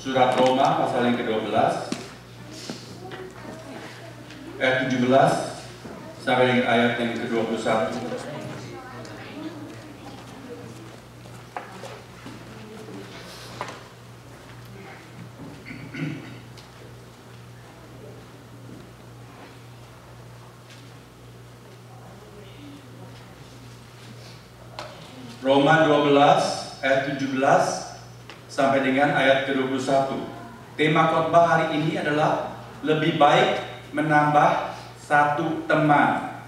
Surat Roma pasal yang ke-12 ayat 17 sampai dengan ayat yang ke-21. Roma 12 ayat 17 sampai dengan ayat ke-21. Tema khotbah hari ini adalah lebih baik menambah satu teman.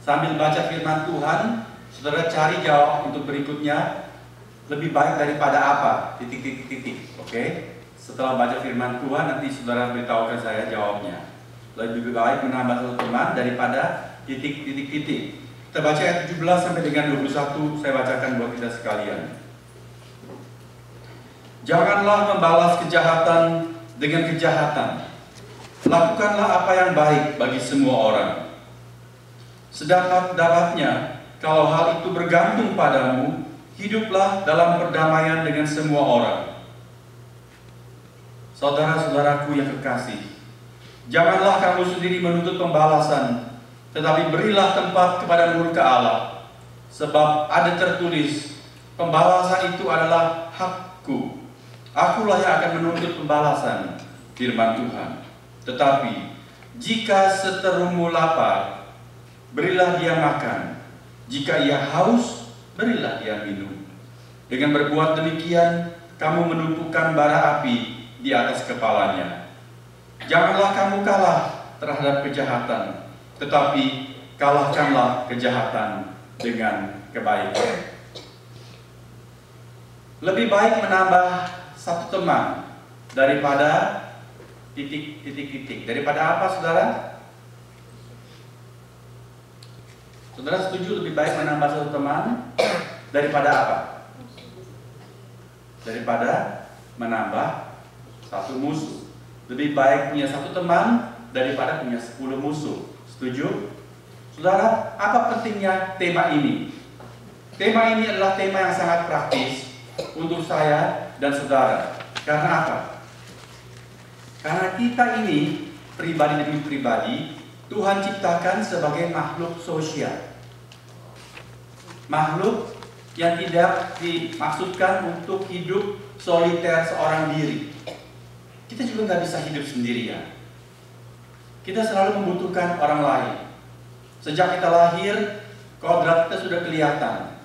Sambil baca firman Tuhan, saudara cari jawab untuk berikutnya. Lebih baik daripada apa? Titik. Oke? Setelah baca firman Tuhan, nanti saudara beritahukan saya jawabnya. Lebih baik menambah satu teman daripada titik. Kita baca ayat 17 sampai dengan 21, saya bacakan buat kita sekalian. Janganlah membalas kejahatan dengan kejahatan. Lakukanlah apa yang baik bagi semua orang. Sedapat-dapatnya, kalau hal itu bergantung padamu, hiduplah dalam perdamaian dengan semua orang. Saudara-saudaraku yang kekasih, janganlah kamu sendiri menuntut pembalasan, tetapi berilah tempat kepada murka Allah. Sebab ada tertulis, pembalasan itu adalah hakku. Akulah yang akan menuntut pembalasan, firman Tuhan. Tetapi jika seterumu lapar, berilah dia makan. Jika ia haus, berilah dia minum. Dengan berbuat demikian, kamu menumpukan bara api di atas kepalanya. Janganlah kamu kalah terhadap kejahatan, tetapi kalahkanlah kejahatan dengan kebaikan. Lebih baik menambah satu teman daripada titik. Daripada apa, saudara? Saudara setuju lebih baik menambah satu teman daripada apa? Daripada menambah satu musuh. Lebih baik punya satu teman daripada punya 10 musuh. Setuju? Saudara, apa pentingnya tema ini? Tema ini adalah tema yang sangat praktis untuk saya dan saudara. Karena apa? Karena kita ini pribadi demi pribadi Tuhan ciptakan sebagai makhluk sosial. Makhluk yang tidak dimaksudkan untuk hidup soliter seorang diri. Kita juga nggak bisa hidup sendirian. Kita selalu membutuhkan orang lain. Sejak kita lahir, kodrat kita sudah kelihatan.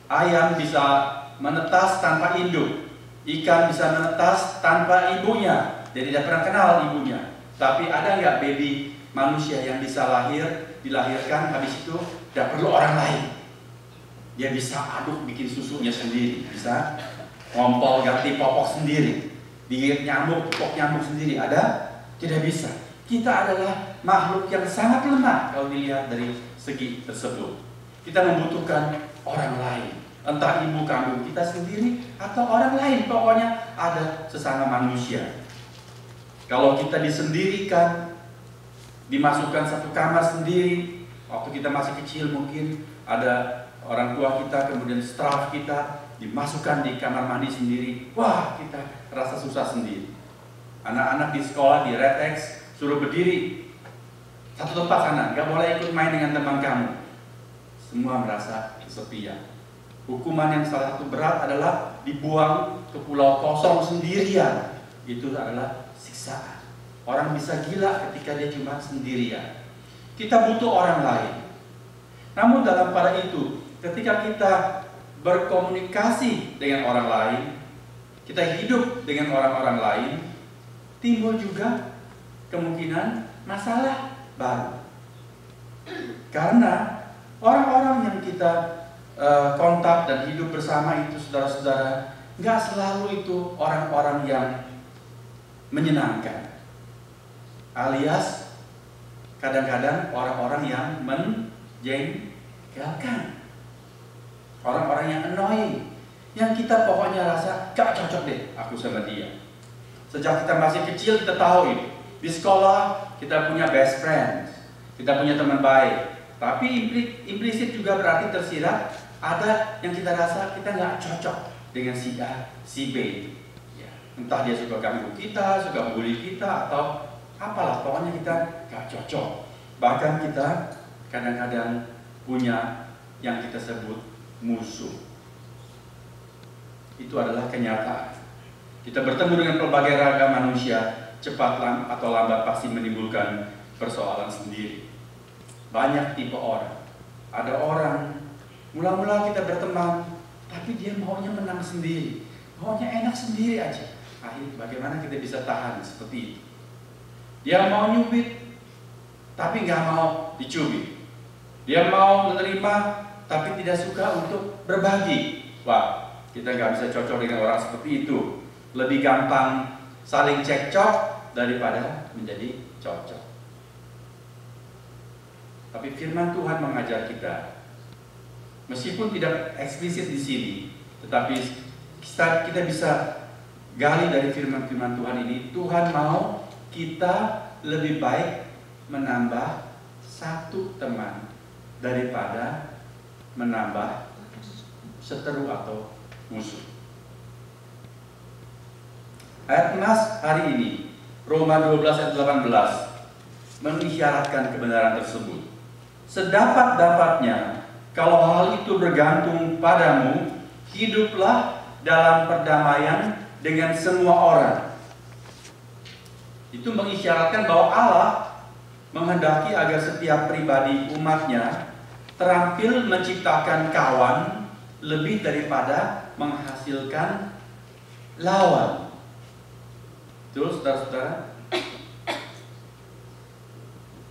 Ayam bisa menetas tanpa induk, ikan bisa menetas tanpa ibunya, jadi tidak pernah kenal ibunya. Tapi ada nggak baby manusia yang bisa dilahirkan, habis itu tidak perlu orang lain? Dia bisa aduk bikin susunya sendiri, bisa ngompol ganti popok sendiri, digigit nyamuk, popok nyamuk sendiri. Ada? Tidak bisa. Kita adalah makhluk yang sangat lemah kalau dilihat dari segi tersebut. Kita membutuhkan orang lain. Entah ibu kandung kita sendiri atau orang lain, pokoknya ada sesama manusia. Kalau kita disendirikan, dimasukkan satu kamar sendiri, waktu kita masih kecil mungkin ada orang tua kita, kemudian staf kita dimasukkan di kamar mandi sendiri, wah kita rasa susah sendiri. Anak-anak di sekolah di Retex suruh berdiri satu tempat sana, nggak boleh ikut main dengan teman kamu. Semua merasa kesepian. Hukuman yang salah satu berat adalah dibuang ke pulau kosong sendirian. Itu adalah siksaan. Orang bisa gila ketika dia cuma sendirian. Kita butuh orang lain. Namun dalam pada itu, ketika kita berkomunikasi dengan orang lain, kita hidup dengan orang-orang lain, timbul juga kemungkinan masalah baru. Karena orang-orang yang kita kontak dan hidup bersama itu, saudara-saudara, nggak selalu itu orang-orang yang menyenangkan, alias kadang-kadang orang-orang yang menjengkelkan, orang-orang yang annoying, yang kita pokoknya rasa gak cocok deh aku sama dia. Sejak kita masih kecil kita tahu itu. Di sekolah kita punya best friend, kita punya teman baik, tapi implisit juga berarti tersirat ada yang kita rasa kita nggak cocok dengan si A, si B. Ya. Entah dia suka ganggu kita, suka bully kita, atau apalah, pokoknya kita gak cocok. Bahkan kita kadang-kadang punya yang kita sebut musuh. Itu adalah kenyataan. Kita bertemu dengan pelbagai ragam manusia, cepat atau lambat pasti menimbulkan persoalan sendiri. Banyak tipe orang. Ada orang, mula-mula kita berteman, tapi dia maunya menang sendiri, maunya enak sendiri aja. Akhirnya bagaimana kita bisa tahan seperti itu? Dia mau nyubit, tapi nggak mau dicubit. Dia mau menerima, tapi tidak suka untuk berbagi. Wah, kita nggak bisa cocok dengan orang seperti itu. Lebih gampang saling cekcok daripada menjadi cocok. Tapi firman Tuhan mengajar kita, meskipun tidak eksplisit di sini, tetapi kita bisa gali dari firman-firman Tuhan ini. Tuhan mau kita lebih baik menambah satu teman daripada menambah seteru atau musuh. Ayat emas hari ini, Roma 12 ayat 18, mengisyaratkan kebenaran tersebut. Sedapat-dapatnya, kalau hal itu bergantung padamu, hiduplah dalam perdamaian dengan semua orang. Itu mengisyaratkan bahwa Allah menghendaki agar setiap pribadi umatnya terampil menciptakan kawan lebih daripada menghasilkan lawan. Terus, saudara-saudara,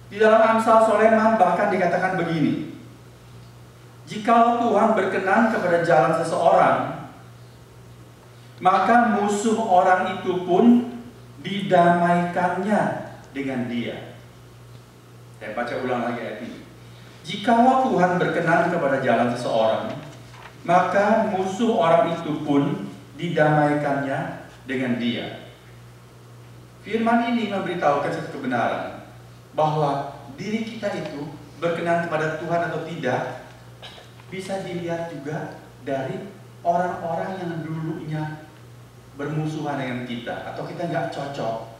di dalam Amsal Soleman bahkan dikatakan begini, jikalau Tuhan berkenan kepada jalan seseorang, maka musuh orang itu pun didamaikannya dengan dia. Saya baca ulang lagi ayat ini. Jikalau Tuhan berkenan kepada jalan seseorang, maka musuh orang itu pun didamaikannya dengan dia. Firman ini memberitahukan satu kebenaran, bahwa diri kita itu berkenan kepada Tuhan atau tidak bisa dilihat juga dari orang-orang yang dulunya bermusuhan dengan kita atau kita nggak cocok.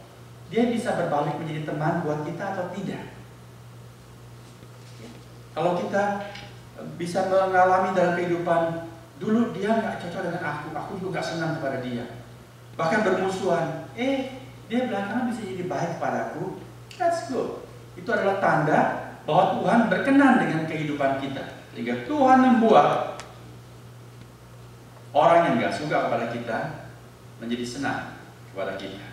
Dia bisa berbalik menjadi teman buat kita atau tidak. Kalau kita bisa mengalami dalam kehidupan, dulu dia nggak cocok dengan aku juga nggak senang kepada dia, bahkan bermusuhan. Dia belakangan bisa jadi baik padaku. That's good. Itu adalah tanda bahwa Tuhan berkenan dengan kehidupan kita, sehingga Tuhan membuat orang yang nggak suka kepada kita menjadi senang kepada kita.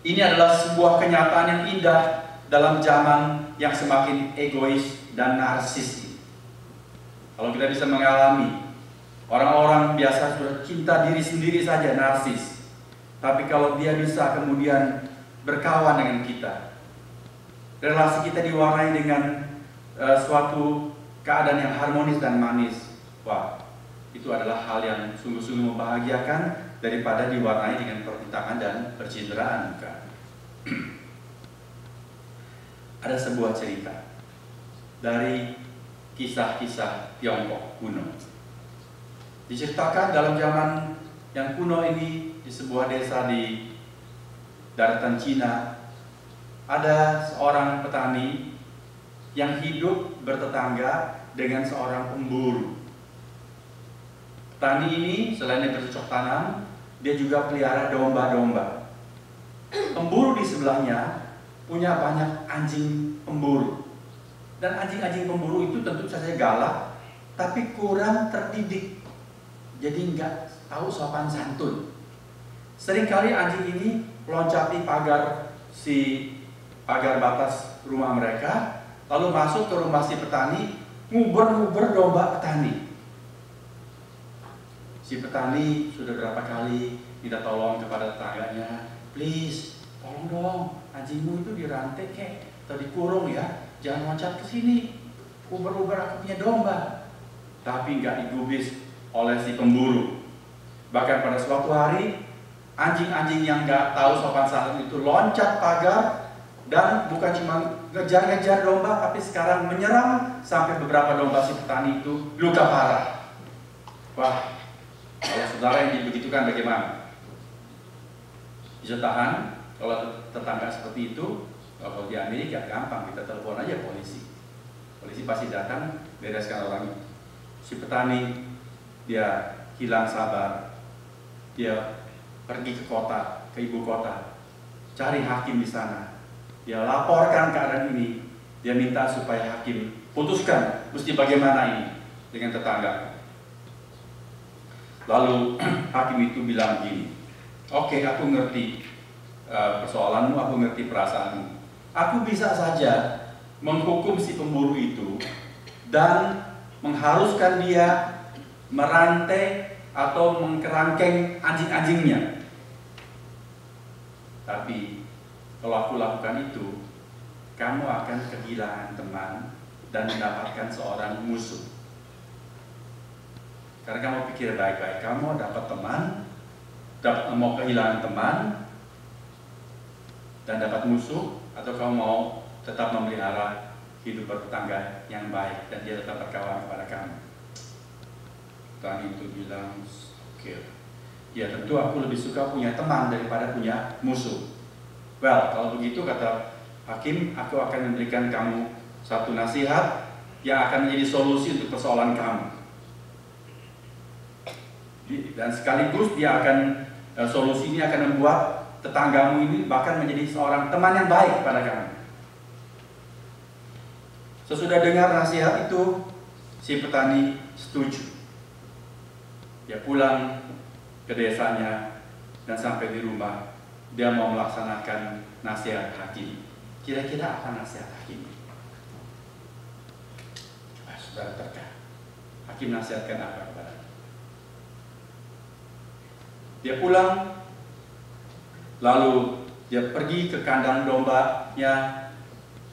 Ini adalah sebuah kenyataan yang indah dalam zaman yang semakin egois dan narsis. Kalau kita bisa mengalami, orang-orang biasa sudah cinta diri sendiri saja, narsis. Tapi kalau dia bisa kemudian berkawan dengan kita, relasi kita diwarnai dengan suatu keadaan yang harmonis dan manis, wah, itu adalah hal yang sungguh-sungguh membahagiakan daripada diwarnai dengan pertentangan dan percintaan, bukan? Ada sebuah cerita dari kisah-kisah Tiongkok kuno. Diceritakan dalam zaman yang kuno ini, di sebuah desa di daratan Cina, ada seorang petani yang hidup bertetangga dengan seorang pemburu. Petani ini selain bercocok tanam, dia juga pelihara domba-domba. Pemburu di sebelahnya punya banyak anjing pemburu. Dan anjing-anjing pemburu itu tentu saja galak, tapi kurang terdidik. Jadi nggak tahu sopan santun. Seringkali anjing ini loncati pagar batas rumah mereka, lalu masuk ke rumah si petani, nguber-nguber domba petani. Si petani sudah berapa kali minta tolong kepada tetangganya, please, tolong dong, anjingmu itu dirantai kek atau dikurung ya, jangan loncat ke sini, uber-uber aku punya domba. Tapi nggak digubris oleh si pemburu. Bahkan pada suatu hari, anjing-anjing yang nggak tahu sopan santun itu loncat pagar dan bukan cuma ngejar-ngejar domba, tapi sekarang menyerang sampai beberapa domba si petani itu luka parah. Wah, kalau saudara yang dibegitukan bagaimana? bisa tahan. Kalau tetangga seperti itu, kalau di Amerika gampang, kita telepon aja polisi. Polisi pasti datang, bereskan orang itu. Si petani, dia hilang sabar, dia pergi ke kota, ke ibu kota, cari hakim di sana. Dia laporkan keadaan ini, dia minta supaya hakim putuskan mesti bagaimana ini dengan tetangga. Lalu hakim itu bilang gini, oke, aku ngerti persoalanmu, aku ngerti perasaanmu. Aku bisa saja menghukum si pemburu itu dan mengharuskan dia merantai atau mengkerangkeng anjing-anjingnya. Tapi kalau aku lakukan itu, kamu akan kehilangan teman dan mendapatkan seorang musuh. Karena kamu pikir baik-baik, kamu dapat teman, mau kehilangan teman dan dapat musuh, atau kamu mau tetap memelihara hidup bertetangga yang baik dan dia tetap berkawan kepada kamu. Tani itu bilang, oke, ya tentu aku lebih suka punya teman daripada punya musuh. Well, kalau begitu kata hakim, aku akan memberikan kamu satu nasihat yang akan menjadi solusi untuk persoalan kamu. Dan sekaligus dia akan, solusi ini akan membuat tetanggamu ini bahkan menjadi seorang teman yang baik pada kamu. Sesudah dengar nasihat itu, si petani setuju. Dia pulang ke desanya dan sampai di rumah, dia mau melaksanakan nasihat hakim. Kira-kira apa nasihat hakim? Coba saudara terka. Hakim nasihatkan apa kepada? Dia pulang, lalu dia pergi ke kandang dombanya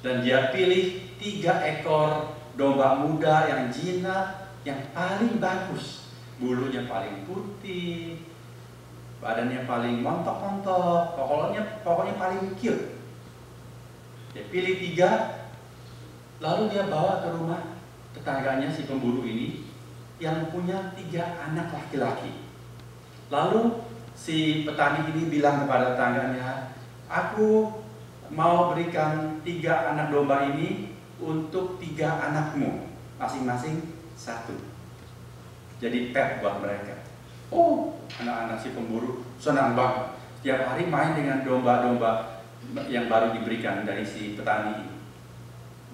dan dia pilih 3 ekor domba muda yang jinak, yang paling bagus. Bulunya paling putih, badannya paling montok-montok, pokoknya paling cute. Dia pilih 3, lalu dia bawa ke rumah tetangganya si pemburu ini yang punya 3 anak laki-laki. Lalu si petani ini bilang kepada tetangganya, aku mau berikan 3 anak domba ini untuk 3 anakmu, masing-masing 1. Jadi pet buat mereka. Oh, anak-anak si pemburu senang banget. Tiap hari main dengan domba-domba yang baru diberikan dari si petani ini.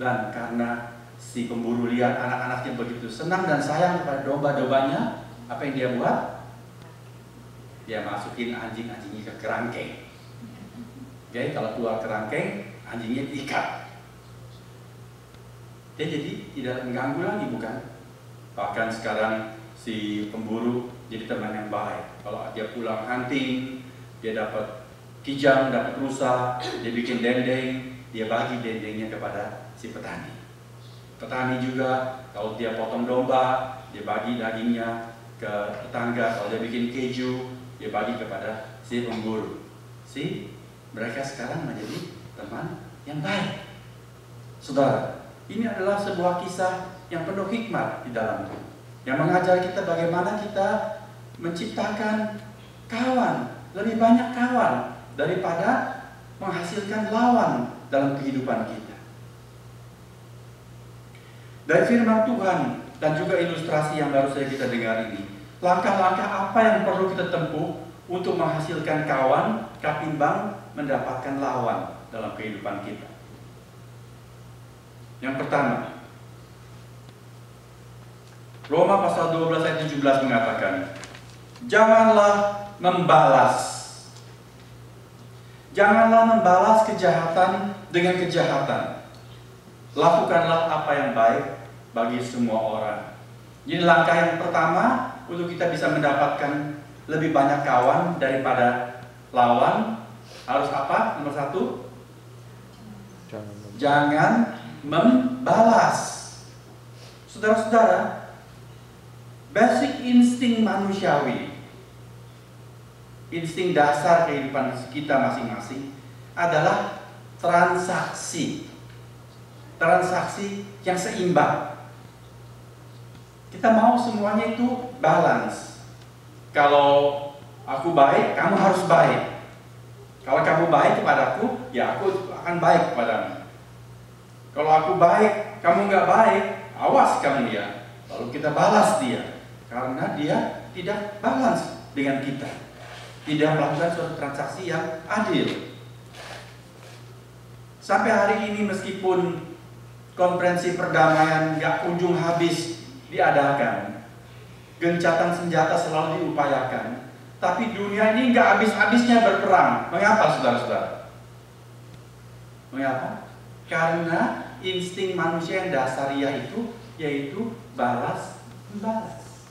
Dan karena si pemburu lihat anak-anaknya begitu senang dan sayang kepada domba-dombanya, apa yang dia buat? Dia masukin anjing-anjingnya ke kerangkeng. Oke, kalau keluar kerangkeng, anjingnya diikat. Dia jadi tidak mengganggu lagi, bukan? Bahkan sekarang si pemburu jadi teman yang baik. Kalau dia pulang hunting, dia dapat kijang, dapat rusa, dia bikin dendeng, dia bagi dendengnya kepada si petani. Petani juga, kalau dia potong domba, dia bagi dagingnya ke tetangga. Kalau dia bikin keju, dia bagi kepada si pemburu. Mereka sekarang menjadi teman yang baik. Saudara, ini adalah sebuah kisah yang penuh hikmat di dalamnya, yang mengajar kita bagaimana kita menciptakan kawan, lebih banyak kawan daripada menghasilkan lawan dalam kehidupan kita. Dari firman Tuhan dan juga ilustrasi yang baru saja kita dengar ini, langkah-langkah apa yang perlu kita tempuh untuk menghasilkan kawan ketimbang mendapatkan lawan dalam kehidupan kita? Yang pertama, Roma pasal 12 ayat 17 mengatakan, janganlah membalas. Janganlah membalas kejahatan dengan kejahatan. Lakukanlah apa yang baik bagi semua orang. Jadi langkah yang pertama untuk kita bisa mendapatkan lebih banyak kawan daripada lawan, harus apa? Nomor 1, jangan membalas. Saudara-saudara, basic insting manusiawi, insting dasar kehidupan kita masing-masing adalah transaksi. Transaksi yang seimbang. Kita mau semuanya itu balance. Kalau aku baik, kamu harus baik. Kalau kamu baik kepadaku, ya aku akan baik kepadamu. Kalau aku baik, kamu nggak baik, awas kamu ya. Lalu kita balas dia, karena dia tidak balance dengan kita, tidak melakukan suatu transaksi yang adil. Sampai hari ini meskipun konferensi perdamaian nggak kunjung habis diadakan, gencatan senjata selalu diupayakan, tapi dunia ini nggak habis-habisnya berperang. Mengapa, saudara-saudara? Mengapa? Karena insting manusia yang dasariah itu yaitu balas membalas.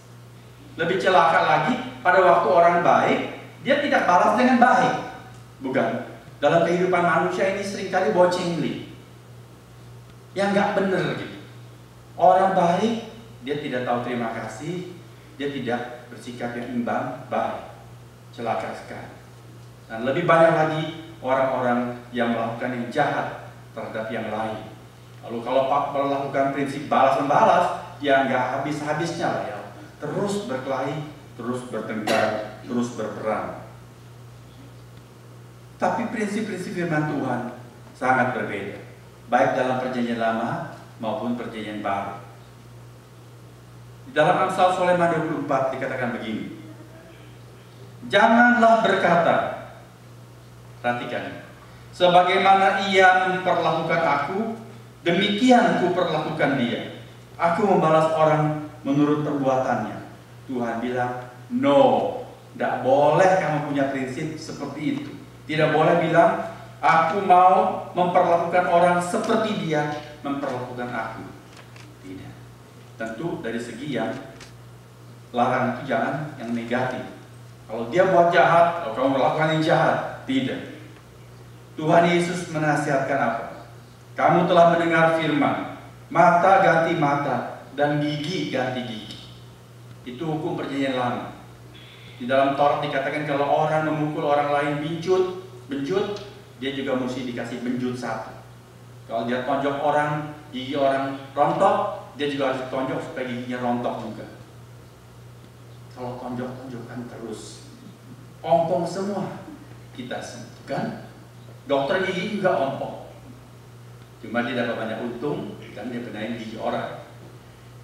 Lebih celaka lagi, pada waktu orang baik, dia tidak balas dengan baik. Bukan. Dalam kehidupan manusia ini seringkali bocengli. Yang nggak bener gitu. Orang baik, dia tidak tahu terima kasih, dia tidak bersikap yang imbang, baik. Celaka sekali. Dan lebih banyak lagi orang-orang yang melakukan yang jahat terhadap yang lain. Lalu kalau Pak melakukan prinsip balas membalas, ya nggak habis-habisnya lah ya. Terus berkelahi, terus bertengkar, terus berperang. Tapi prinsip-prinsip firman Tuhan sangat berbeda, baik dalam perjanjian lama maupun perjanjian baru. Di dalam Amsal Soleman 24 dikatakan begini, janganlah berkata, perhatikan, sebagaimana ia memperlakukan aku, demikian ku perlakukan dia. Aku membalas orang menurut perbuatannya. Tuhan bilang, no, tidak boleh kamu punya prinsip seperti itu. Tidak boleh bilang, aku mau memperlakukan orang seperti dia memperlakukan aku. Tidak. Tentu dari segi yang larang itu jangan yang negatif. Kalau dia buat jahat, kalau kamu melakukan yang jahat, tidak. Tuhan Yesus menasihatkan apa? Kamu telah mendengar firman, mata ganti mata dan gigi ganti gigi. Itu hukum perjanjian lama. Di dalam Taurat dikatakan kalau orang memukul orang lain benjut, dia juga mesti dikasih benjut satu. Kalau dia tonjok orang, gigi orang rontok, dia juga harus tonjok supaya giginya rontok juga. Kalau tonjok-tonjokan terus, ompong semua kita kan? Dokter gigi juga ompong. Cuma dia dapat banyak untung dan dia benahin gigi orang.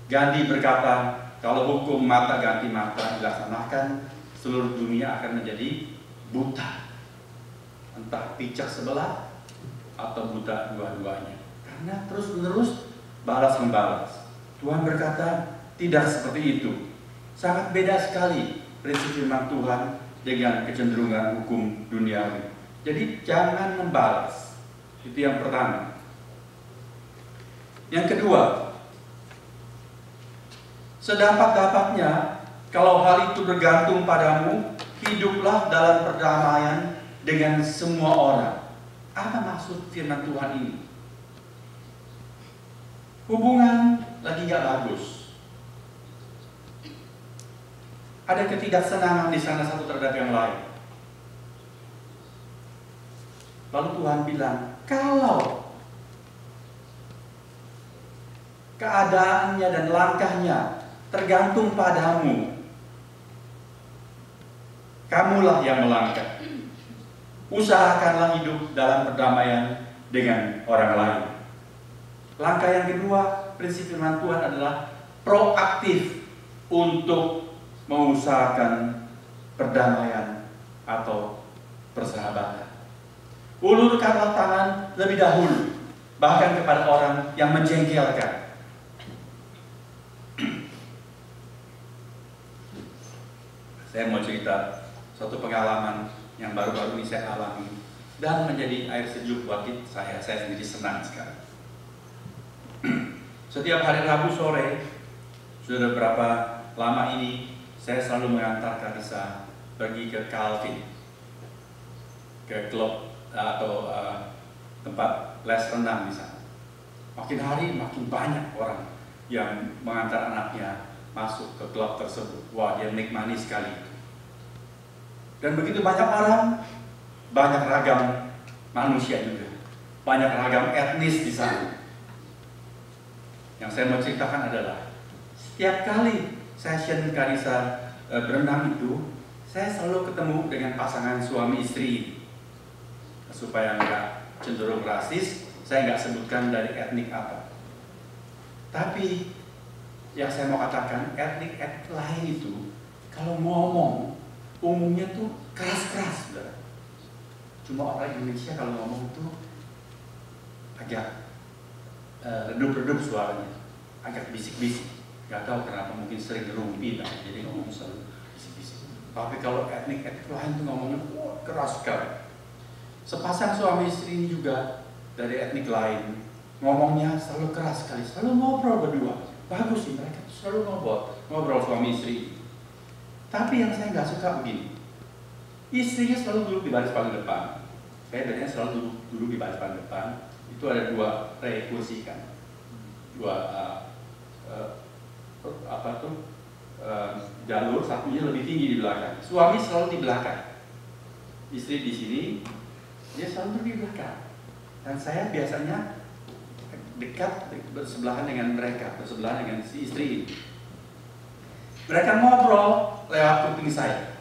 Gandhi berkata, kalau hukum mata ganti mata dilaksanakan, seluruh dunia akan menjadi buta. Entah picak sebelah atau buta dua-duanya. Karena terus-menerus balas membalas. Tuhan berkata, tidak seperti itu. Sangat beda sekali prinsip firman Tuhan dengan kecenderungan hukum duniawi. Jadi jangan membalas. Itu yang pertama. Yang kedua, sedapat-dapatnya kalau hal itu bergantung padamu, hiduplah dalam perdamaian dengan semua orang. Apa maksud firman Tuhan ini? Hubungan lagi gak bagus. Ada ketidaksenangan di sana satu terhadap yang lain. Lalu Tuhan bilang, kalau keadaannya dan langkahnya tergantung padamu, kamulah yang melangkah. Usahakanlah hidup dalam perdamaian dengan orang lain. Langkah yang kedua, prinsip firman Tuhan adalah proaktif untuk mengusahakan perdamaian atau persahabatan. Ulurkanlah tangan lebih dahulu, bahkan kepada orang yang menjengkelkan. Saya mau cerita suatu pengalaman yang baru-baru ini saya alami dan menjadi air sejuk buat saya sendiri senang sekali. Setiap hari Rabu sore, sudah berapa lama ini, saya selalu mengantar Karissa pergi ke Calvin, ke klub atau tempat les renang di sana. Makin hari makin banyak orang yang mengantar anaknya masuk ke klub tersebut. Wah, dia menikmati sekali. Dan begitu banyak orang, banyak ragam manusia juga, banyak ragam etnis di sana. Yang saya mau ceritakan adalah setiap kali session Karissa berenang itu, saya selalu ketemu dengan pasangan suami istri. supaya nggak cenderung rasis, saya nggak sebutkan dari etnik apa. Tapi yang saya mau katakan, etnik lain itu kalau ngomong umumnya tuh keras-keras, saudara. Cuma orang Indonesia kalau ngomong tuh agak redup-redup suaranya, agak bisik-bisik. Gak tahu kenapa, mungkin sering ngerumpi, jadi ngomong selalu bisik-bisik. Tapi kalau etnik lain tuh ngomongnya keras sekali. Sepasang suami istri ini juga dari etnik lain, ngomongnya selalu keras sekali, selalu ngobrol berdua. Bagus sih, mereka tuh selalu ngobrol suami istri. Tapi yang saya nggak suka begini, istrinya selalu duduk di baris paling depan, saya biasanya selalu duduk di baris paling depan. Itu ada 2 kursi kan, 2 jalur, satunya lebih tinggi di belakang. Suami selalu di belakang, istri di sini, dia selalu di belakang. Dan saya biasanya dekat, bersebelahan dengan mereka, bersebelahan dengan si istri ini. Mereka ngobrol lewat kuping saya,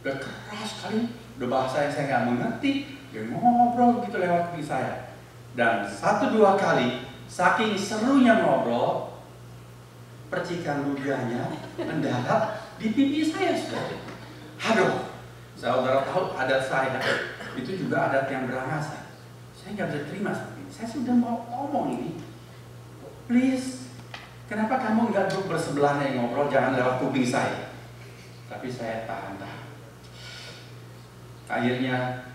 udah keras sekali, udah bahasa yang saya nggak mengerti, dia ngobrol gitu lewat kuping saya. Dan 1-2 kali, saking serunya ngobrol, percikan ludahnya mendarat di pipi saya, saudara. Aduh, saudara tahu adat saya itu juga adat yang berangasan. Saya nggak bisa terima seperti ini. Saya sudah mau ngomong ini, please, kenapa kamu nggak duduk bersebelahan yang ngobrol, jangan lewat kuping saya. Tapi saya tahan-tahan. Akhirnya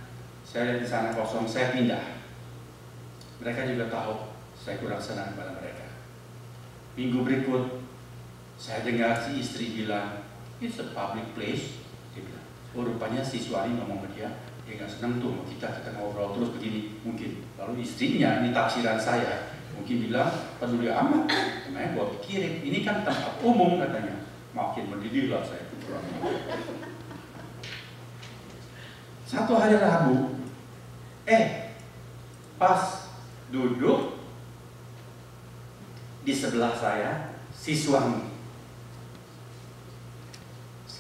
saya lihat di sana kosong, saya pindah. Mereka juga tahu saya kurang senang pada mereka. Minggu berikut, saya dengar si istri bilang, it's a public place. Dia bilang, oh rupanya si suami ngomong ke dia nggak senang tuh kita ngobrol terus begini mungkin. Lalu istrinya, ini tafsiran saya, mungkin bilang, peduli amat, namanya gua pikirin, ini kan tempat umum katanya. Makin mendidih lah saya itu kurang. Satu hari Rabu, pas duduk di sebelah saya si suami.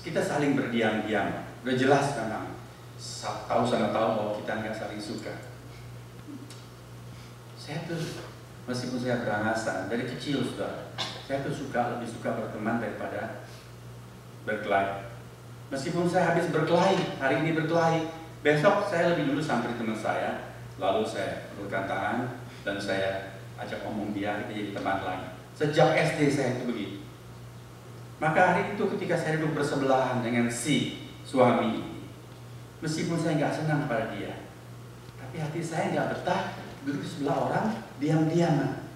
Kita saling berdiam-diam. Udah jelas memang. Tahu sama tahu bahwa kita nggak saling suka. Saya tuh meskipun saya berangasan dari kecil sudah, saya tuh lebih suka berteman daripada berkelahi. Meskipun saya habis berkelahi, hari ini berkelahi, besok saya lebih dulu sampai teman saya, lalu saya pelukkan tangan dan saya ajak ngomong dia, kita jadi teman lagi. Sejak SD saya itu begitu. Maka hari itu ketika saya duduk bersebelahan dengan si suami, meskipun saya nggak senang pada dia, tapi hati saya nggak betah duduk di sebelah orang diam-diaman.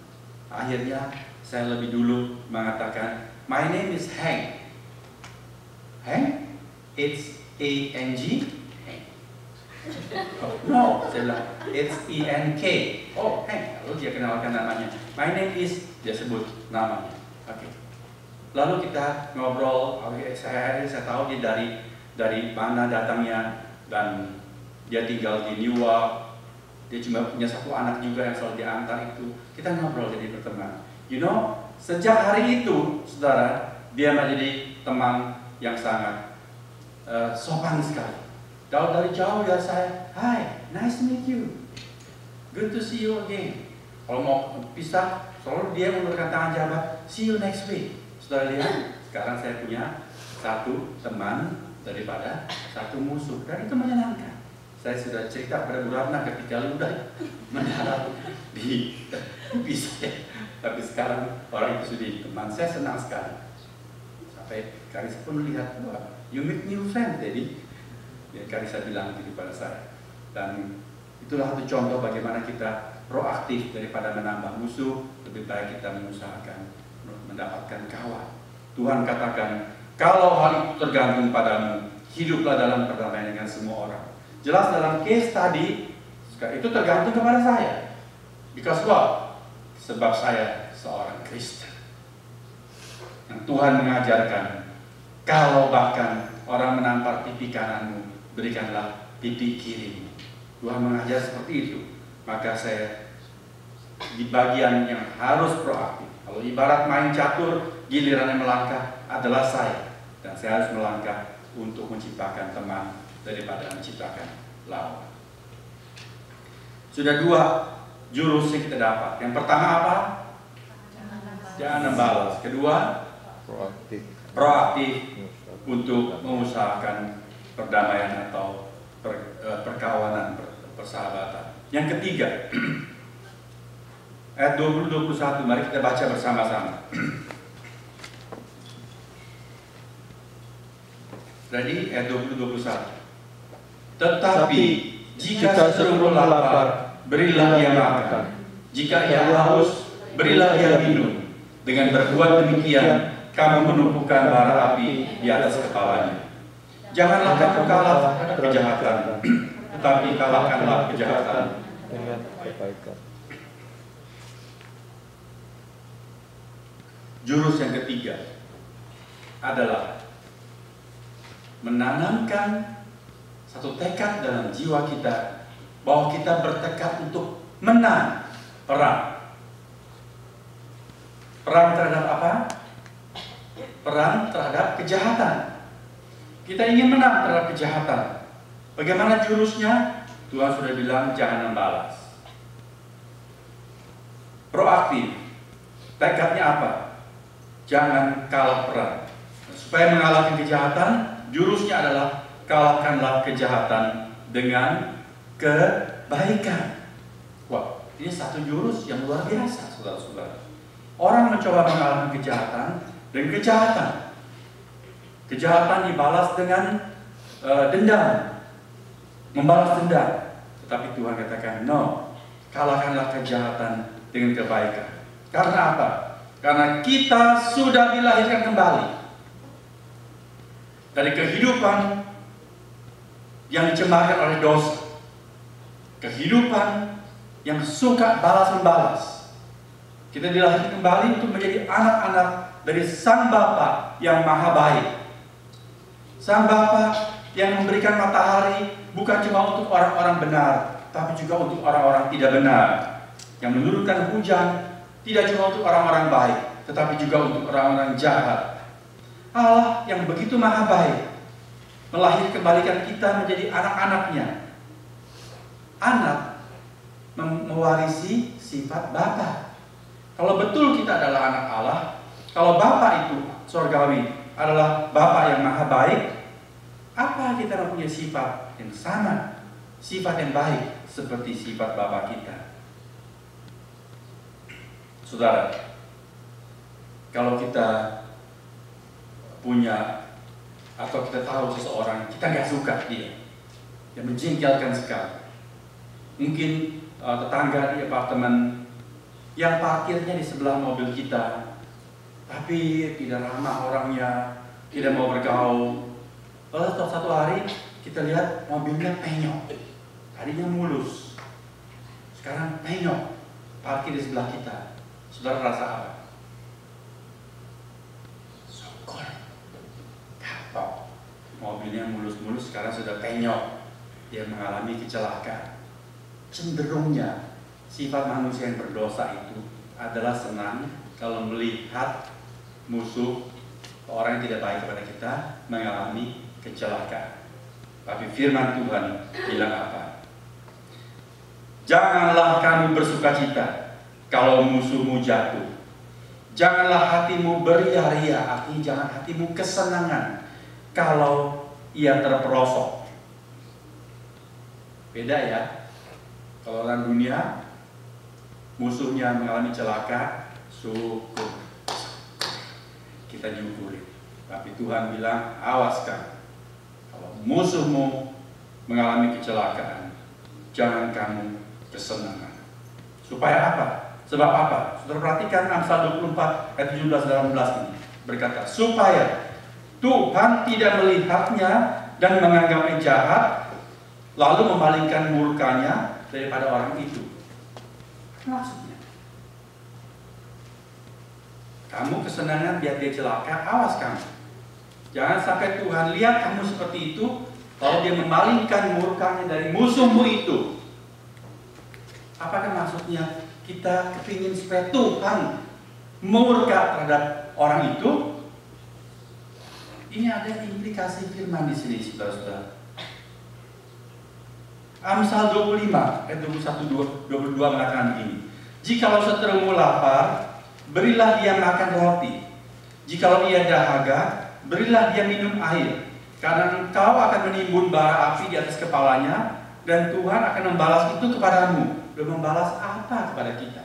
Akhirnya saya lebih dulu mengatakan, my name is Hank. Hank? It's A-N-G? Hank. Oh, no, saya bilang, it's E-N-K. Oh, Hank. Lalu dia kenalkan namanya. My name is, dia sebut namanya. Oke. Lalu kita ngobrol, saya tahu dia dari mana datangnya, dan dia tinggal di Newark. Dia cuma punya 1 anak juga yang selalu diantar itu. Kita ngobrol jadi berteman. You know, sejak hari itu, saudara, dia menjadi teman yang sangat sopan sekali. Dari jauh ya saya, hi, nice to meet you, good to see you again. Kalau mau pisah, selalu dia memberikan tangan jabat, see you next week. Saudara lihat, sekarang saya punya 1 teman daripada 1 musuh, dan itu menyenangkan. Saya sudah cerita pada Bu Ratna ketika ludah mendarat di pisah, tapi sekarang orang itu sudah teman. Saya senang sekali. Sampai Karissa pun lihat, wah, you meet new friend, jadi Karissa bilang itu kepada saya. Dan itulah satu contoh bagaimana kita proaktif daripada menambah musuh, lebih baik kita mengusahakan mendapatkan kawan. Tuhan katakan, kalau hal itu tergantung padamu, hiduplah dalam perdamaian dengan semua orang. Jelas dalam case tadi, itu tergantung kepada saya. Because what? Sebab saya seorang Kristen. Yang Tuhan mengajarkan, kalau bahkan orang menampar pipi kananmu, berikanlah pipi kirimu. Tuhan mengajar seperti itu. Maka saya di bagian yang harus proaktif. Kalau ibarat main catur, giliran yang melangkah adalah saya. Dan saya harus melangkah untuk menciptakan teman daripada menciptakan lawan. Sudah 2 jurus yang kita dapat. Yang pertama apa? Jangan membalas. Kedua, proaktif untuk mengusahakan perdamaian atau perkawanan, persahabatan. Yang ketiga, ayat 20-21, mari kita baca bersama-sama. Jadi ayat 20-21. Tetapi jika seseorang lapar, berilah ia makan. Jika ia haus, berilah ia minum. Dengan berbuat demikian, kamu menumpukan bara api di atas kepalanya. Janganlah kamu kalah kejahatan, tetapi kalahkanlah kejahatan dengan kebaikan. Jurus yang ketiga adalah menanamkan satu tekad dalam jiwa kita bahwa kita bertekad untuk menang perang. Perang terhadap apa? Perang terhadap kejahatan. Kita ingin menang terhadap kejahatan. Bagaimana jurusnya? Tuhan sudah bilang jangan membalas. Proaktif. Tekadnya apa? Jangan kalah perang. Supaya mengalahkan kejahatan, jurusnya adalah kalahkanlah kejahatan dengan kebaikan. Wah, ini satu jurus yang luar biasa, saudara-saudara. Orang mencoba mengalahkan kejahatan dengan kejahatan. Kejahatan dibalas dengan dendam, membalas dendam. Tetapi Tuhan katakan, no, kalahkanlah kejahatan dengan kebaikan. Karena apa? Karena kita sudah dilahirkan kembali dari kehidupan yang dicemarkan oleh dosa, kehidupan yang suka balas-membalas. Kita dilahirkan kembali untuk menjadi anak-anak dari Sang Bapa yang Maha Baik. Sang Bapa yang memberikan matahari bukan cuma untuk orang-orang benar, tapi juga untuk orang-orang tidak benar. Yang menurunkan hujan tidak cuma untuk orang-orang baik, tetapi juga untuk orang-orang jahat. Allah yang begitu Maha Baik melahirkan kita menjadi anak-anaknya. Anak mewarisi sifat Bapa. Kalau betul kita adalah anak Allah, kalau Bapa itu surgawi adalah Bapa yang Maha Baik, apa kita mempunyai sifat yang sama, sifat yang baik seperti sifat Bapa kita? Saudara, kalau kita punya atau kita tahu seseorang kita nggak suka dia, yang menjengkelkan sekali, mungkin tetangga di apartemen yang parkirnya di sebelah mobil kita, tapi tidak ramah orangnya, tidak mau bergaul. Lalu satu hari kita lihat mobilnya penyok, tadinya mulus, sekarang penyok, parkir di sebelah kita. Saudara rasa apa? Syukur, kapok, mobilnya mulus-mulus, sekarang sudah penyok, dia mengalami kecelakaan. Cenderungnya sifat manusia yang berdosa itu adalah senang kalau melihat musuh, orang yang tidak baik kepada kita mengalami kecelakaan. Tapi firman Tuhan bilang apa? Janganlah kamu bersukacita kalau musuhmu jatuh. Janganlah hatimu beria-ria, artinya jangan hatimu kesenangan kalau ia terperosok. Beda ya. Kalau orang dunia musuhnya mengalami celaka, syukur, kita nyukuri. Tapi Tuhan bilang, awaskan, kalau musuhmu mengalami kecelakaan, jangan kamu kesenangan. Supaya apa? Sebab apa? Saudara perhatikan Amsal 24 ayat 17-18 ini berkata, supaya Tuhan tidak melihatnya dan menganggapnya jahat, lalu memalingkan murkanya daripada orang itu. Maksudnya, kamu kesenangan biar dia celaka, awas kamu. Jangan sampai Tuhan lihat kamu seperti itu, lalu dia memalingkan murkanya dari musuhmu itu. Apakah maksudnya kita kepingin supaya Tuhan murka terhadap orang itu? Ini ada implikasi firman di sini, saudara-saudara. Amsal 25 ayat 21-22 mengatakan begini. Jikalau seterumu lapar, berilah dia makan roti. Jikalau ia dahaga, berilah dia minum air. Karena engkau akan menimbun bara api di atas kepalanya, dan Tuhan akan membalas itu kepadamu. Dan membalas apa kepada kita?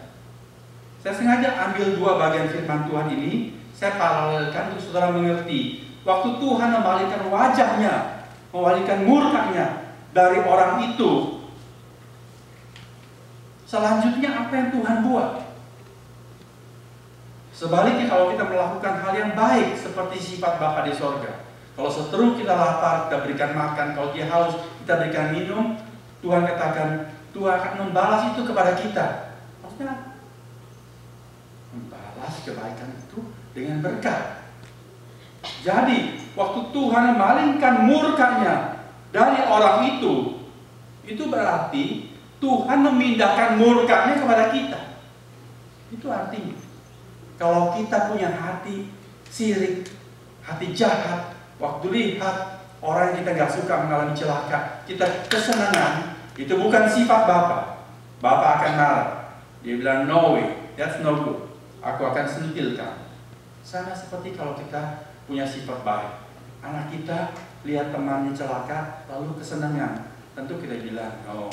Saya sengaja ambil dua bagian firman Tuhan ini, saya paralelkan untuk saudara mengerti. Waktu Tuhan membalikkan wajahnya, membalikkan murkanya dari orang itu, selanjutnya apa yang Tuhan buat? Sebaliknya kalau kita melakukan hal yang baik seperti sifat Bapa di sorga, kalau seteru kita lapar, kita berikan makan. Kalau dia haus, kita berikan minum. Tuhan katakan, Tuhan akan membalas itu kepada kita. Maksudnya, membalas kebaikan itu dengan berkat. Jadi, waktu Tuhan memalingkan murkanya dari orang itu berarti Tuhan memindahkan murkanya kepada kita. Itu artinya, kalau kita punya hati sirik, hati jahat, waktu lihat orang yang kita gak suka mengalami celaka, kita kesenangan, itu bukan sifat Bapa. Bapa akan marah. Dia bilang, no way, that's no good. Aku akan sentilkan. Sama seperti kalau kita punya sifat baik. Anak kita lihat temannya celaka, lalu kesenangan. Tentu kita bilang, oh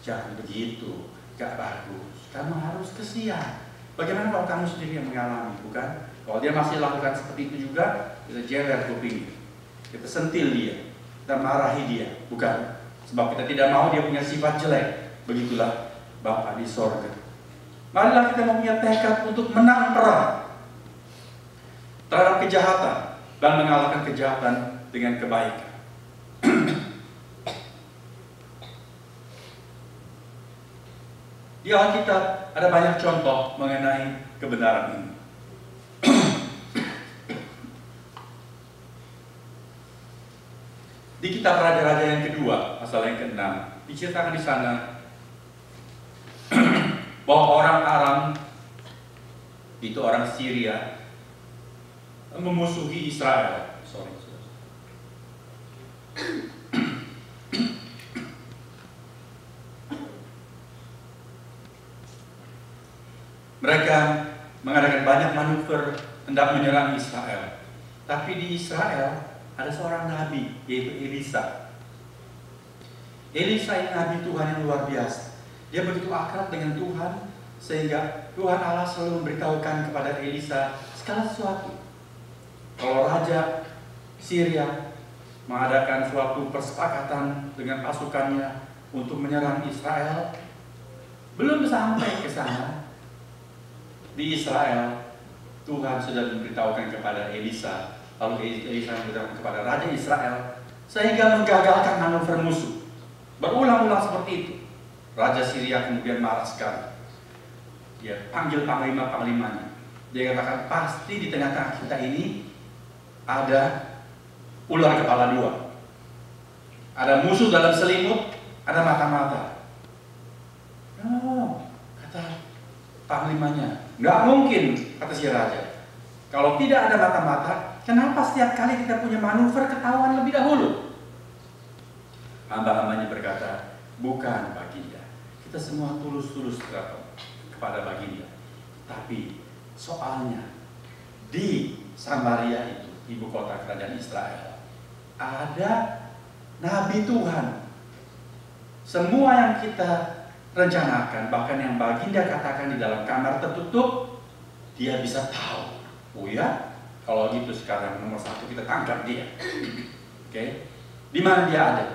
jangan begitu, gak bagus. Kamu harus kesian. Bagaimana kalau kamu sendiri yang mengalami, bukan? Kalau dia masih lakukan seperti itu juga, kita jewer kupingnya. Kita sentil dia, kita marahi dia, bukan? Sebab kita tidak mau dia punya sifat jelek. Begitulah Bapa di sorga. Marilah kita mempunyai tekad untuk menang perang terhadap kejahatan dan mengalahkan kejahatan dengan kebaikan. Di Alkitab ada banyak contoh mengenai kebenaran ini. Di kitab Raja-Raja yang kedua, pasal yang ke-6, diceritakan di sana bahwa orang Aram, itu orang Syria, memusuhi Israel. Mereka mengadakan banyak manuver hendak menyerang Israel. Tapi di Israel ada seorang nabi, yaitu Elisa. Elisa ini nabi Tuhan yang luar biasa. Dia begitu akrab dengan Tuhan, sehingga Tuhan Allah selalu memberitahukan kepada Elisa segala sesuatu. Kalau Raja Syria mengadakan suatu persepakatan dengan pasukannya untuk menyerang Israel, belum sampai ke sana, di Israel, Tuhan sudah memberitahukan kepada Elisa, lalu Elisa memberitahukan kepada Raja Israel, sehingga menggagalkan manuver musuh. Berulang-ulang seperti itu. Raja Syria kemudian marah sekali. Dia panggil panglima-panglimanya. Dia katakan, pasti di tengah-tengah kita ini ada ular kepala dua. Ada musuh dalam selimut, ada mata-mata. Oh, kata panglimanya, nggak mungkin, kata si raja. Kalau tidak ada mata-mata, kenapa setiap kali kita punya manuver ketahuan lebih dahulu? Hamba-hambanya berkata, bukan Baginda, kita semua tulus-tulus kepada Baginda. Tapi soalnya di Samaria itu, ibu kota kerajaan Israel, ada nabi Tuhan. Semua yang kita rencanakan, bahkan yang Baginda katakan di dalam kamar tertutup, dia bisa tahu. Oh ya, kalau gitu sekarang nomor satu kita tangkap dia. Oke, di mana dia ada?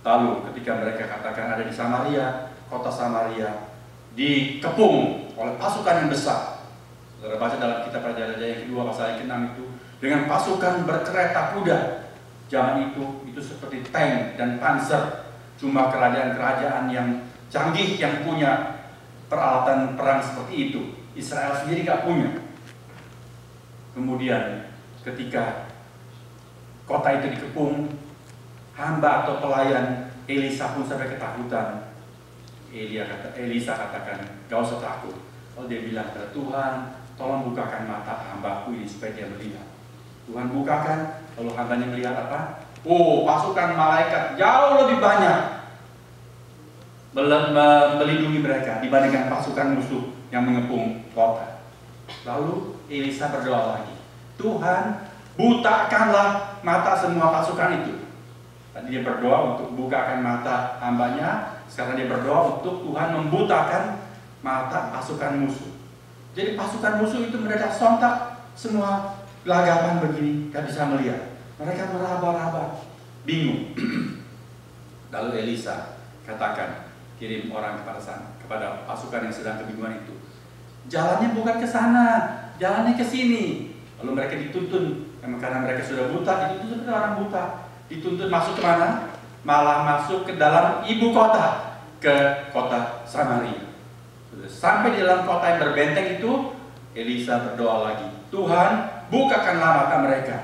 Lalu ketika mereka katakan ada di Samaria, kota Samaria dikepung oleh pasukan yang besar. Saudara baca dalam kitab Raja-Raja yang kedua pasal yang ke-6 itu, dengan pasukan berkereta kuda. Zaman itu seperti tank dan panzer. Cuma kerajaan-kerajaan yang canggih yang punya peralatan perang seperti itu. Israel sendiri gak punya. Kemudian ketika kota itu dikepung, hamba atau pelayan Elisa pun sampai ketakutan. Elisa katakan, gak usah takut. Kalau dia bilang kepada Tuhan, tolong bukakan mata hambaku ini supaya dia melihat. Tuhan bukakan, lalu hambanya melihat apa? Oh, pasukan malaikat jauh lebih banyak melindungi mereka dibandingkan pasukan musuh yang mengepung kota. Lalu Elisa berdoa lagi, Tuhan, butakanlah mata semua pasukan itu. Tadi dia berdoa untuk bukakan mata hambanya, sekarang dia berdoa untuk Tuhan membutakan mata pasukan musuh. Jadi pasukan musuh itu mendadak sontak, semua gelagapan begini, gak bisa melihat. Mereka meraba-raba, bingung. Lalu Elisa katakan, kirim orang kepada pasukan yang sedang kebingungan itu. Jalannya bukan ke sana, jalannya ke sini. Lalu mereka dituntun, karena mereka sudah buta, dituntun ke orang buta. Dituntun masuk ke mana? Malah masuk ke dalam ibu kota, ke kota Samaria. Sampai di dalam kota yang berbenteng itu, Elisa berdoa lagi, Tuhan, bukakanlah mata mereka.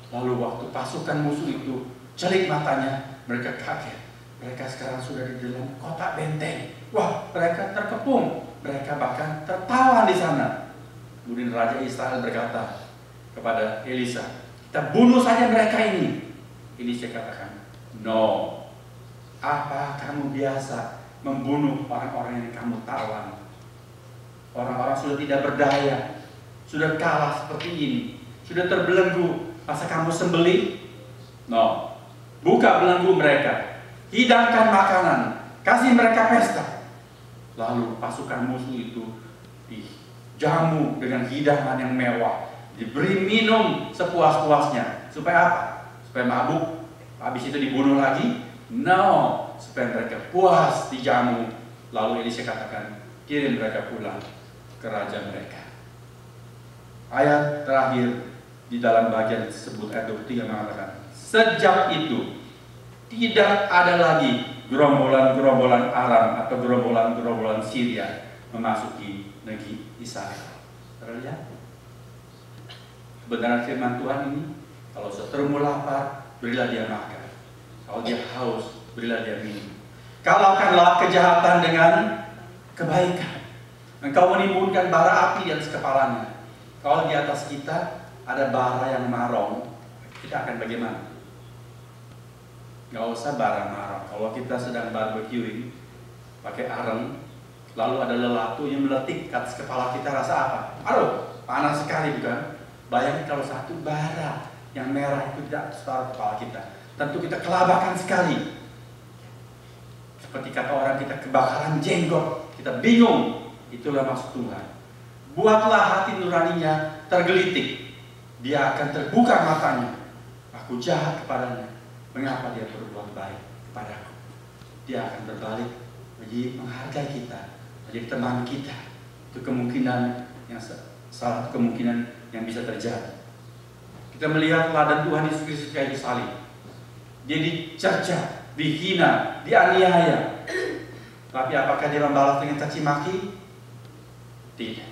Lalu waktu pasukan musuh itu celik matanya, mereka kaget. Mereka sekarang sudah di dalam kota benteng. Wah, mereka terkepung. Mereka bahkan tertawan di sana. Kemudian Raja Israel berkata kepada Elisa, kita bunuh saja mereka ini. Elisa katakan, no. Apa kamu biasa membunuh orang-orang yang kamu tawan? Orang-orang sudah tidak berdaya, sudah kalah seperti ini, sudah terbelenggu. Masa kamu sembelih? No. Buka belenggu mereka, hidangkan makanan, kasih mereka pesta. Lalu pasukan musuh itu dijamu dengan hidangan yang mewah, diberi minum sepuas-puasnya. Supaya apa? Supaya mabuk, habis itu dibunuh lagi? No, supaya mereka puas dijamu. Lalu Elisa katakan, kirim mereka pulang ke raja mereka. Ayat terakhir di dalam bagian tersebut, ayat 23 mengatakan, sejak itu tidak ada lagi gerombolan-gerombolan Aram atau gerombolan-gerombolan Syria memasuki negeri Israel. Terlihat? Kebenaran firman Tuhan ini, kalau seterumu lapar, berilah dia makan. Kalau dia haus, berilah dia minum. Kalahkanlah kejahatan dengan kebaikan. Engkau menimbulkan bara api di atas kepalanya. Kalau di atas kita ada bara yang marong, kita akan bagaimana? Gak usah bara marong. Kalau kita sedang barbecuing pakai areng, lalu ada lelatu yang meletik ke atas kepala kita, rasa apa? Aduh, panas sekali bukan? Bayangin kalau satu bara yang merah itu tidak setara kepala kita, tentu kita kelabakan sekali. Seperti kata orang, kita kebakaran jenggot, kita bingung. Itulah maksud Tuhan. Buatlah hati nuraninya tergelitik, dia akan terbuka matanya. Aku jahat kepadanya, mengapa dia berbuat baik kepadaku? Dia akan berbalik menjadi menghargai kita, menjadi teman kita. Itu kemungkinan yang salah satu kemungkinan yang bisa terjadi. Kita melihat teladan Tuhan Yesus Kristus kayu salib. Dia dicerca, dihina, dianiaya. Tapi apakah dia membalas dengan caci maki? Tidak.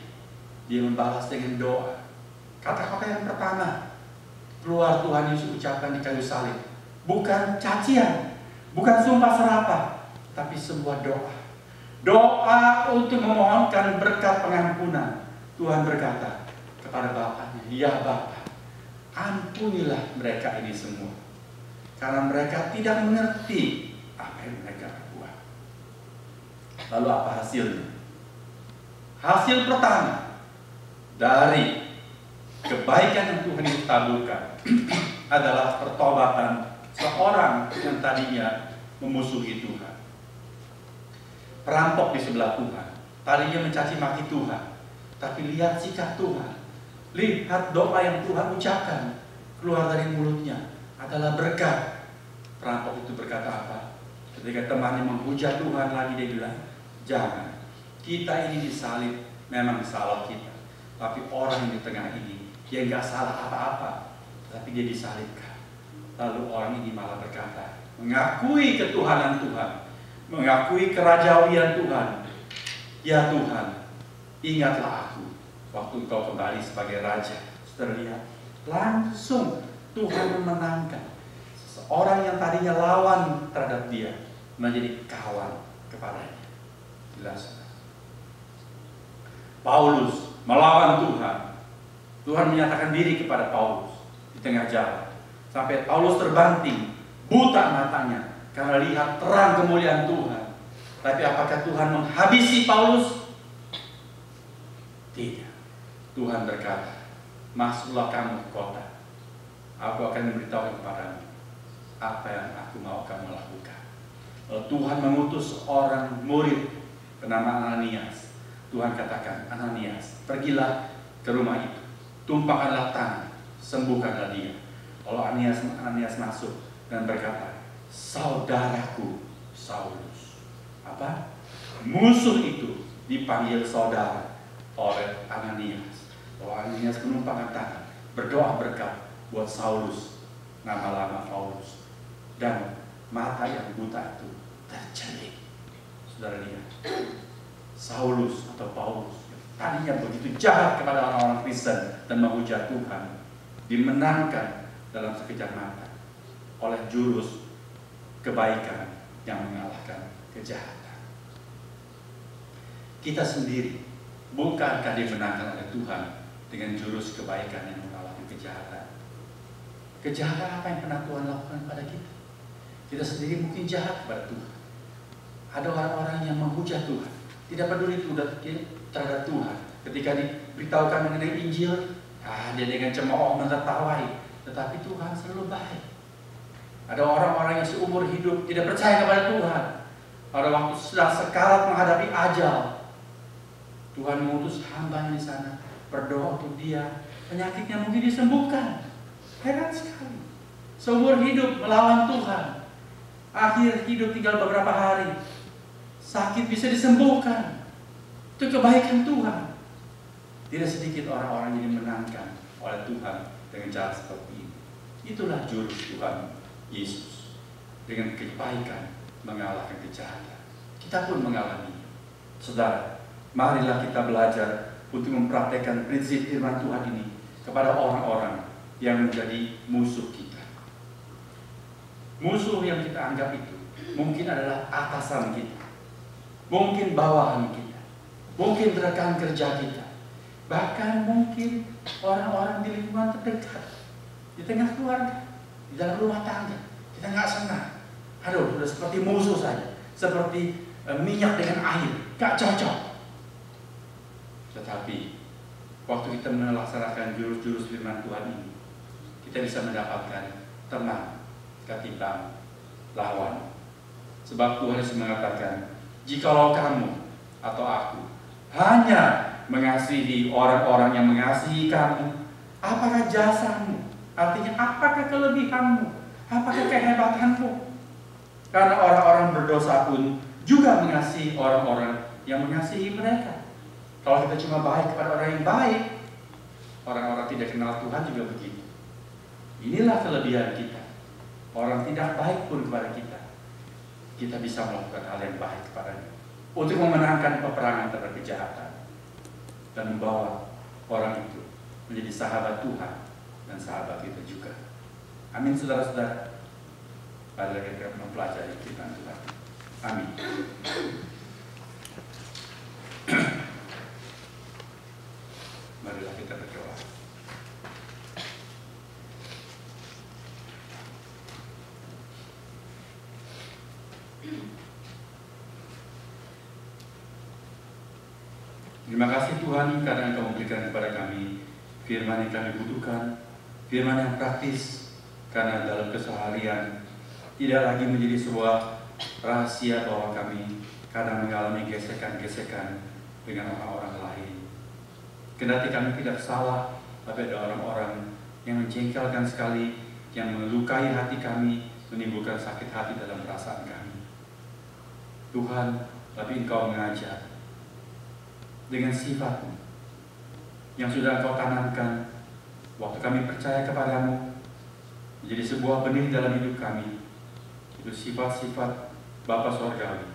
Dia membalas dengan doa. Kata-kata yang pertama keluar Tuhan Yesus ucapkan di kayu salib, bukan cacian, bukan sumpah serapah, tapi sebuah doa. Doa untuk memohonkan berkat pengampunan. Tuhan berkata kepada Bapaknya, ya Bapa, ampunilah mereka ini semua, karena mereka tidak mengerti apa yang mereka perbuat. Lalu apa hasilnya? Hasil pertama dari kebaikan yang Tuhan Yesus taburkan adalah pertobatan seorang yang tadinya memusuhi Tuhan. Perampok di sebelah Tuhan, tadinya mencaci maki Tuhan, tapi lihat sikap Tuhan, lihat doa yang Tuhan ucapkan keluar dari mulutnya adalah berkat. Perampok itu berkata apa? Ketika temannya menghujat Tuhan lagi, dia bilang, jangan, kita ini disalib, memang salah kita, tapi orang yang di tengah ini, dia nggak salah apa-apa, tapi dia disalibkan. Lalu orang ini malah berkata, mengakui ketuhanan Tuhan, mengakui kerajawian Tuhan. Ya Tuhan, ingatlah aku waktu Engkau kembali sebagai Raja. Terlihat langsung Tuhan memenangkan seseorang yang tadinya lawan terhadap dia menjadi kawan kepadanya. Jelas. Paulus melawan Tuhan. Tuhan menyatakan diri kepada Paulus di tengah jalan, sampai Paulus terbanting, buta matanya karena lihat terang kemuliaan Tuhan. Tapi apakah Tuhan menghabisi Paulus? Tidak. Tuhan berkata, masuklah kamu ke kota. Aku akan memberitahu kepadamu apa yang aku mau kamu lakukan. Lalu Tuhan mengutus orang murid bernama Ananias. Tuhan katakan, Ananias, pergilah ke rumah itu, tumpahkanlah tangan, sembuhkanlah dia. Lalu Ananias masuk dan berkata, saudaraku Saulus. Apa? Musuh itu dipanggil saudara oleh Ananias. Lalu Ananias menumpahkan tangan, berdoa berkat buat Saulus, nama-nama Paulus. Dan mata yang buta itu tercelik. Saudara lihat, Saulus atau Paulus tadinya begitu jahat kepada orang-orang Kristen dan menghujat Tuhan, dimenangkan dalam sekejap mata oleh jurus kebaikan yang mengalahkan kejahatan. Kita sendiri bukankah dimenangkan oleh Tuhan dengan jurus kebaikan yang mengalahkan kejahatan? Kejahatan apa yang pernah Tuhan lakukan pada kita? Kita sendiri mungkin jahat kepada Tuhan. Ada orang-orang yang menghujat Tuhan, tidak peduli terhadap Tuhan. Ketika diberitahukan mengenai Injil, dia dengan cemooh menertawai. Tetapi Tuhan selalu baik. Ada orang-orang yang seumur hidup tidak percaya kepada Tuhan. Pada waktu sedang sekarat menghadapi ajal, Tuhan mengutus hamba-Nya di sana, berdoa untuk dia, penyakitnya mungkin disembuhkan. Heran sekali. Seumur hidup melawan Tuhan, akhir hidup tinggal beberapa hari, sakit bisa disembuhkan. Itu kebaikan Tuhan. Tidak sedikit orang-orang yang dimenangkan oleh Tuhan dengan cara seperti ini. Itulah jurus Tuhan Yesus. Dengan kebaikan mengalahkan kejahatan. Kita pun mengalami. Saudara, marilah kita belajar untuk mempraktekkan prinsip firman Tuhan ini kepada orang-orang yang menjadi musuh kita. Musuh yang kita anggap itu mungkin adalah atasan kita, mungkin bawahan kita, mungkin rekan kerja kita, bahkan mungkin orang-orang di lingkungan terdekat, di tengah keluarga, di dalam rumah tangga. Kita nggak senang. Aduh, sudah seperti musuh saja, seperti minyak dengan air, nggak cocok. Tetapi waktu kita melaksanakan jurus-jurus firman Tuhan ini, kita bisa mendapatkan teman ketimbang lawan. Sebab Tuhan Yesus mengatakan, jikalau kamu atau aku hanya mengasihi orang-orang yang mengasihi kamu, apakah jasamu? Artinya apakah kelebihanmu? Apakah kehebatanmu? Karena orang-orang berdosa pun juga mengasihi orang-orang yang mengasihi mereka. Kalau kita cuma baik kepada orang yang baik, orang-orang tidak kenal Tuhan juga begitu. Inilah kelebihan kita. Orang tidak baik pun kepada kita, kita bisa melakukan hal yang baik kepadanya untuk memenangkan peperangan terhadap kejahatan dan membawa orang itu menjadi sahabat Tuhan dan sahabat kita juga. Amin, saudara-saudara. Marilah kita mempelajari firman Tuhan. Amin. Marilah kita berdoa. Terima kasih Tuhan karena Engkau memberikan kepada kami firman yang kami butuhkan, firman yang praktis, karena dalam keseharian tidak lagi menjadi sebuah rahasia bahwa kami kadang mengalami gesekan-gesekan dengan orang-orang lain. Kendati kami tidak salah, tapi ada orang-orang yang menjengkelkan sekali, yang melukai hati kami, menimbulkan sakit hati dalam perasaan kami. Tuhan, tapi Engkau mengajar dengan sifat-Mu yang sudah Engkau tanamkan waktu kami percaya kepadamu, menjadi sebuah benih dalam hidup kami. Itu sifat-sifat Bapa Surgawi.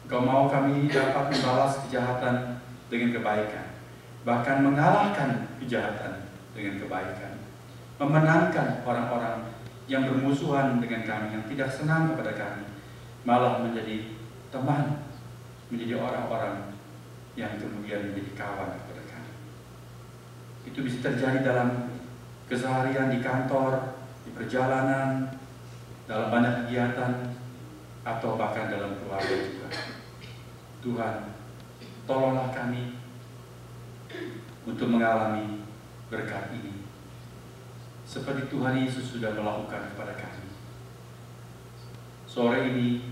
Engkau mau kami dapat membalas kejahatan dengan kebaikan, bahkan mengalahkan kejahatan dengan kebaikan, memenangkan orang-orang yang bermusuhan dengan kami, yang tidak senang kepada kami, malah menjadi teman, menjadi orang-orang yang kemudian menjadi kawan kepada kami. Itu bisa terjadi dalam keseharian di kantor, di perjalanan, dalam banyak kegiatan, atau bahkan dalam keluarga juga. Tuhan, tolonglah kami untuk mengalami berkat ini, seperti Tuhan Yesus sudah melakukan kepada kami. Sore ini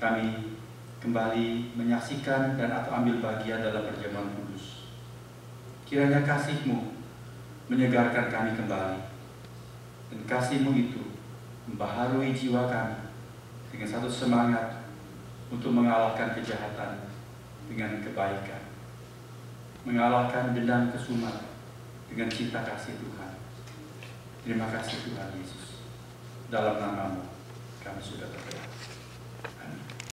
kami kembali menyaksikan dan atau ambil bagian dalam perjamuan kudus. Kiranya kasih-Mu menyegarkan kami kembali, dan kasih-Mu itu membaharui jiwa kami dengan satu semangat untuk mengalahkan kejahatan dengan kebaikan, mengalahkan dendam kesumat dengan cinta kasih Tuhan. Terima kasih Tuhan Yesus. Dalam nama-Mu kami sudah berdoa.